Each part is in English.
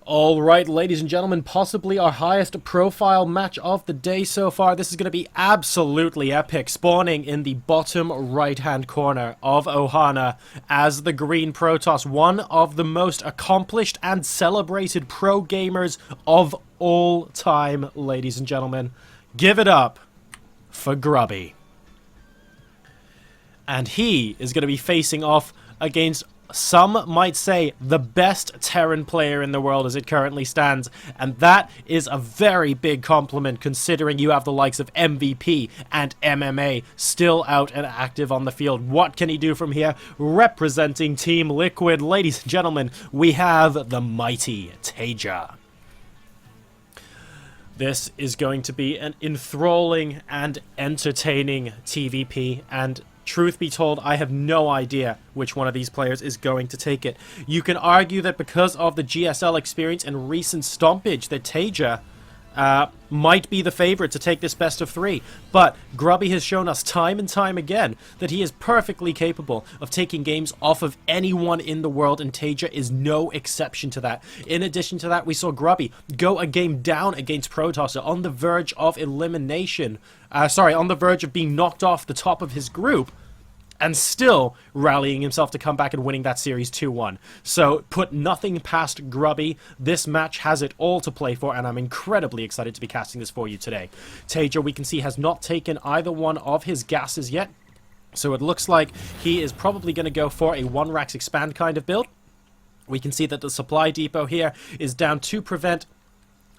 Alright, ladies and gentlemen, possibly our highest profile match of the day so far. This is going to be absolutely epic, spawning in the bottom right-hand corner of Ohana as the Green Protoss, one of the most accomplished and celebrated pro gamers of all time, ladies and gentlemen. Give it up for Grubby. And he is going to be facing off against, some might say, the best Terran player in the world as it currently stands. And that is a very big compliment considering you have the likes of MVP and MMA still out and active on the field. What can he do from here? Representing Team Liquid, ladies and gentlemen, we have the mighty Taeja. This is going to be an enthralling and entertaining TVP, and truth be told, I have no idea which one of these players is going to take it. You can argue that because of the GSL experience and recent stompage, that Taeja might be the favorite to take this best of three. But Grubby has shown us time and time again that he is perfectly capable of taking games off of anyone in the world, and Taeja is no exception to that. In addition to that, we saw Grubby go a game down against Protosser on the verge of elimination. On the verge of being knocked off the top of his group, and still rallying himself to come back and winning that series 2-1. So, put nothing past Grubby. This match has it all to play for, and I'm incredibly excited to be casting this for you today. Taeja, we can see, has not taken either one of his gases yet, so it looks like he is probably going to go for a 1-Rax expand kind of build. We can see that the supply depot here is down to prevent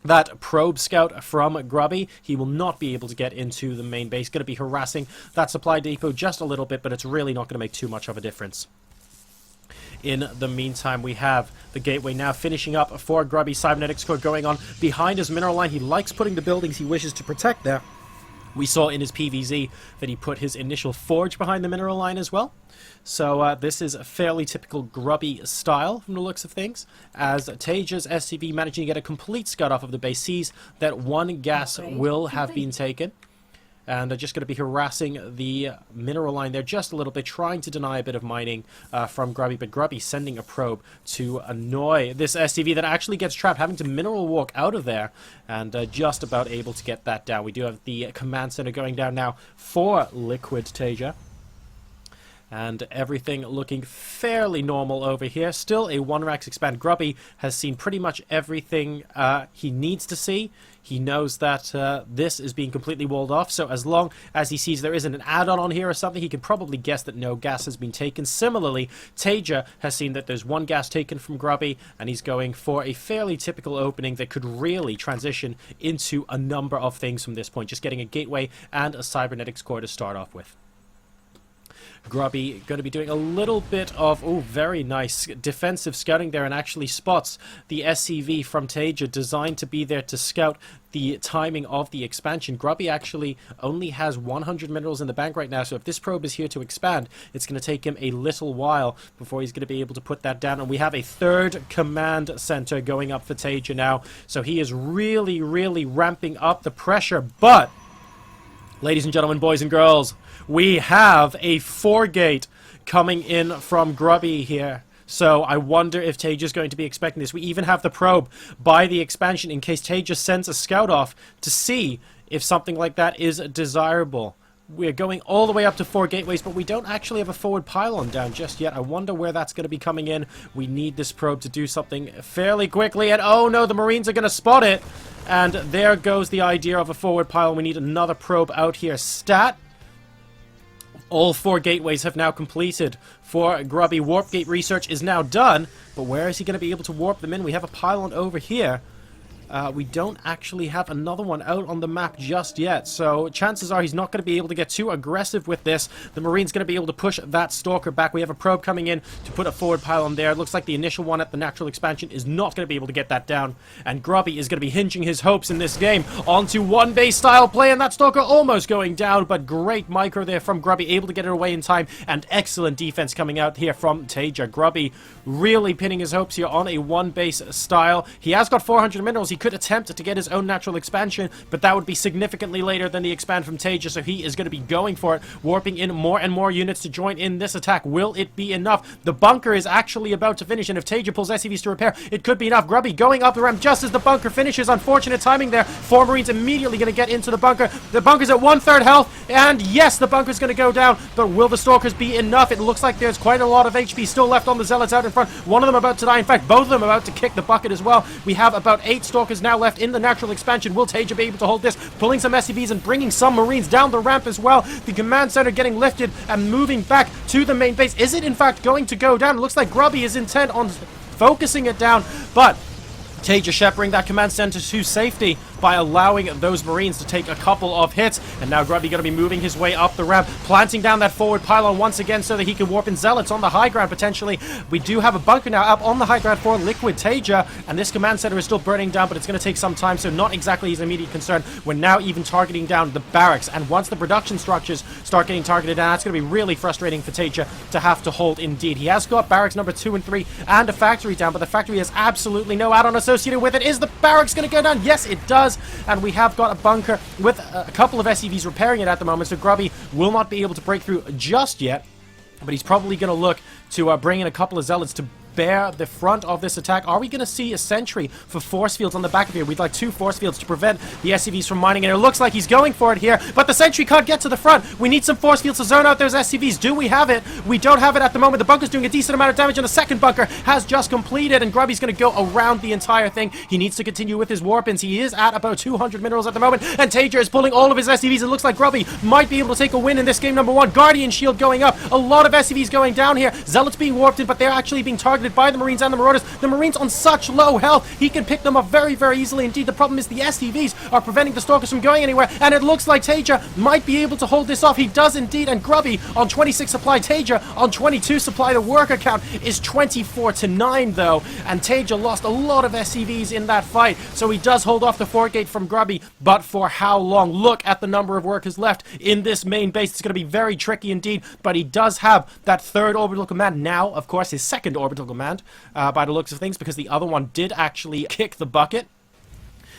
that probe scout from Grubby. He will not be able to get into the main base. Going to be harassing that supply depot just a little bit, but it's really not going to make too much of a difference. In the meantime, we have the gateway now finishing up for Grubby. Cybernetics core going on behind his mineral line. He likes putting the buildings he wishes to protect there. We saw in his PVZ that he put his initial forge behind the mineral line as well. So this is a fairly typical Grubby style from the looks of things, as Taeja's SCV managing to get a complete scout off of the base, sees that one gas will have been taken. And they're just going to be harassing the mineral line there just a little bit, trying to deny a bit of mining from Grubby. But Grubby sending a probe to annoy this SCV that actually gets trapped, having to mineral walk out of there, and just about able to get that down. We do have the command center going down now for Liquid Taeja. And everything looking fairly normal over here. Still a 1-Rax expand. Grubby has seen pretty much everything he needs to see. He knows that this is being completely walled off, so as long as he sees there isn't an add-on on here or something, he can probably guess that no gas has been taken. Similarly, Taeja has seen that there's one gas taken from Grubby, and he's going for a fairly typical opening that could really transition into a number of things from this point. Just getting a gateway and a cybernetics core to start off with. Grubby going to be doing a little bit of, very nice defensive scouting there, and actually spots the SCV from Taeja designed to be there to scout the timing of the expansion. Grubby actually only has 100 minerals in the bank right now, so if this probe is here to expand, it's going to take him a little while before he's going to be able to put that down. And we have a third command center going up for Taeja now, so he is really, really ramping up the pressure. But, ladies and gentlemen, boys and girls, we have a 4-gate coming in from Grubby here. So I wonder if Taeja's going to be expecting this. We even have the probe by the expansion in case Taeja sends a scout off to see if something like that is desirable. We're going all the way up to 4 gateways, but we don't actually have a forward pylon down just yet. I wonder where that's going to be coming in. We need this probe to do something fairly quickly, and oh no, the Marines are going to spot it. And there goes the idea of a forward pylon. We need another probe out here. Stat. All 4 gateways have now completed for Grubby. Warp gate research is now done, but where is he going to be able to warp them in? We have a pylon over here. We don't actually have another one out on the map just yet, so chances are he's not going to be able to get too aggressive with this. The Marine's going to be able to push that Stalker back. We have a probe coming in to put a forward pylon there. It looks like the initial one at the natural expansion is not going to be able to get that down, and Grubby is going to be hinging his hopes in this game onto 1-base style play, and that Stalker almost going down, but great micro there from Grubby, able to get it away in time, and excellent defense coming out here from Taeja. Grubby really pinning his hopes here on a 1-base style. He has got 400 minerals. He could attempt to get his own natural expansion, but that would be significantly later than the expand from Taeja, so he is going to be going for it, warping in more and more units to join in this attack. Will it be enough? The bunker is actually about to finish, and if Taeja pulls SCVs to repair, it could be enough. Grubby going up the ramp just as the bunker finishes. Unfortunate timing there. 4 Marines immediately going to get into the bunker. The bunker's at 1/3 health, and yes, the bunker's going to go down, but will the Stalkers be enough? It looks like there's quite a lot of HP still left on the Zealots out in front. One of them about to die. In fact, both of them about to kick the bucket as well. We have about 8 Stalkers now left in the natural expansion. Will Taeja be able to hold this? Pulling some SCVs and bringing some Marines down the ramp as well. The command center getting lifted and moving back to the main base. Is it in fact going to go down? It looks like Grubby is intent on focusing it down, but Taeja shepherding that command center to safety by allowing those Marines to take a couple of hits. And now Grubby going to be moving his way up the ramp, planting down that forward pylon once again so that he can warp in Zealots on the high ground potentially. We do have a bunker now up on the high ground for Liquid Taeja, and this command center is still burning down, but it's going to take some time, so not exactly his immediate concern. We're now even targeting down the barracks, and once the production structures start getting targeted down, that's going to be really frustrating for Taeja to have to hold indeed. He has got barracks number 2 and 3 and a factory down, but the factory has absolutely no add-on associated with it. Is the barracks going to go down? Yes, it does. And we have got a bunker with a couple of SCVs repairing it at the moment, so Grubby will not be able to break through just yet, but he's probably going to look to bring in a couple of Zealots to bear the front of this attack. Are we going to see a sentry for force fields on the back of here? We'd like 2 force fields to prevent the SCVs from mining, and it looks like he's going for it here, but the sentry can't get to the front. We need some force fields to zone out those SCVs. Do we have it? We don't have it at the moment. The bunker's doing a decent amount of damage, and a second bunker has just completed, and Grubby's going to go around the entire thing. He needs to continue with his warp-ins. He is at about 200 minerals at the moment, and Taeja is pulling all of his SCVs. It looks like Grubby might be able to take a win in this game number 1. Guardian Shield going up. A lot of SCVs going down here. Zealots being warped in, but they're actually being targeted by the Marines and the Marauders. The Marines on such low health, he can pick them up very, very easily indeed. The problem is the SCVs are preventing the Stalkers from going anywhere, and it looks like Taeja might be able to hold this off. He does indeed, and Grubby on 26 supply, Taeja on 22 supply. The worker count is 24-9 though, and Taeja lost a lot of SCVs in that fight, so he does hold off the fort gate from Grubby, but for how long? Look at the number of workers left in this main base. It's going to be very tricky indeed, but he does have that 3rd orbital command now, of course his 2nd orbital command, by the looks of things, because the other one did actually kick the bucket.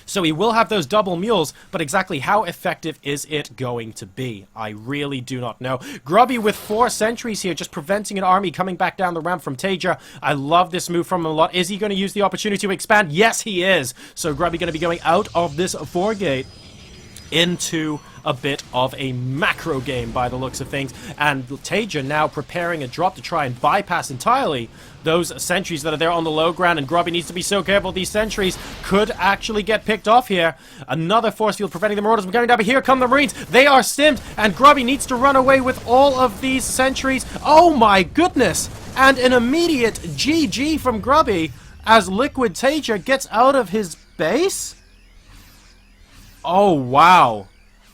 So he will have those double mules, but exactly how effective is it going to be? I really do not know. Grubby with 4 sentries here, just preventing an army coming back down the ramp from Taeja. I love this move from him a lot. Is he going to use the opportunity to expand? Yes, he is. So Grubby going to be going out of this fort gate into a bit of a macro game by the looks of things, and Taeja now preparing a drop to try and bypass entirely those sentries that are there on the low ground, and Grubby needs to be so careful. These sentries could actually get picked off here. Another force field preventing the Marauders from coming down, but here come the Marines. They are stimmed, and Grubby needs to run away with all of these sentries. Oh my goodness! And an immediate GG from Grubby as Liquid Taeja gets out of his base? Oh wow.